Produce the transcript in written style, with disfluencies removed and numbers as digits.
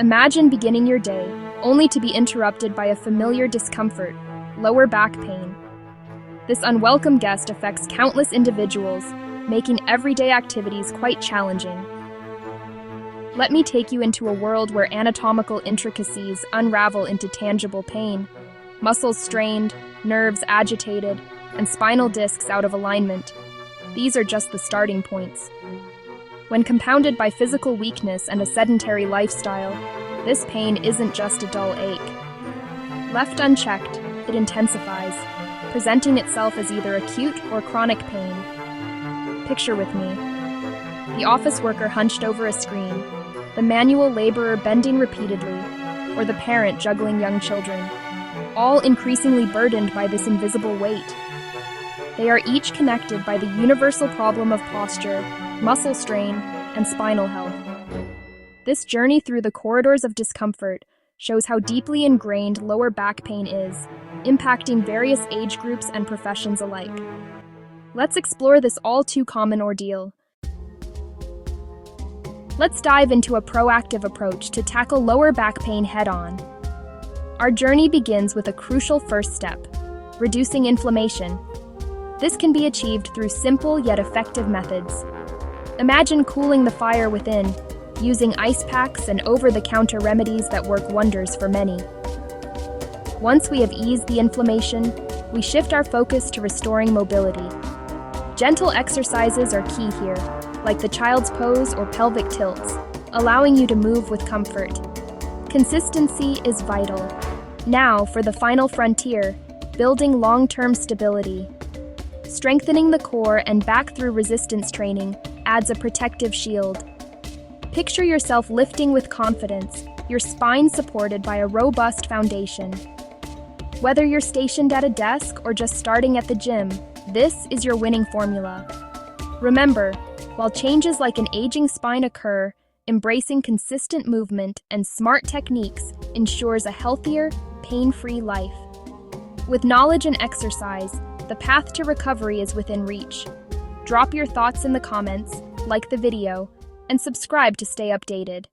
Imagine beginning your day only to be interrupted by a familiar discomfort, lower back pain. This unwelcome guest affects countless individuals, making everyday activities quite challenging. Let me take you into a world where anatomical intricacies unravel into tangible pain, muscles strained, nerves agitated, and spinal discs out of alignment. These are just the starting points. When compounded by physical weakness and a sedentary lifestyle, this pain isn't just a dull ache. Left unchecked, it intensifies, presenting itself as either acute or chronic pain. Picture with me. The office worker hunched over a screen, the manual laborer bending repeatedly, or the parent juggling young children, all increasingly burdened by this invisible weight. They are each connected by the universal problem of posture, muscle strain, and spinal health. This journey through the corridors of discomfort shows how deeply ingrained lower back pain is, impacting various age groups and professions alike. Let's explore this all-too-common ordeal. Let's dive into a proactive approach to tackle lower back pain head-on. Our journey begins with a crucial first step: reducing inflammation. This can be achieved through simple yet effective methods. Imagine cooling the fire within, using ice packs and over-the-counter remedies that work wonders for many. Once we have eased the inflammation, we shift our focus to restoring mobility. Gentle exercises are key here, like the child's pose or pelvic tilts, allowing you to move with comfort. Consistency is vital. Now for the final frontier, building long-term stability. Strengthening the core and back through resistance training adds a protective shield. Picture yourself lifting with confidence, your spine supported by a robust foundation. Whether you're stationed at a desk or just starting at the gym, this is your winning formula. Remember, while changes like an aging spine occur, embracing consistent movement and smart techniques ensures a healthier, pain-free life. With knowledge and exercise, the path to recovery is within reach. Drop your thoughts in the comments, like the video, and subscribe to stay updated.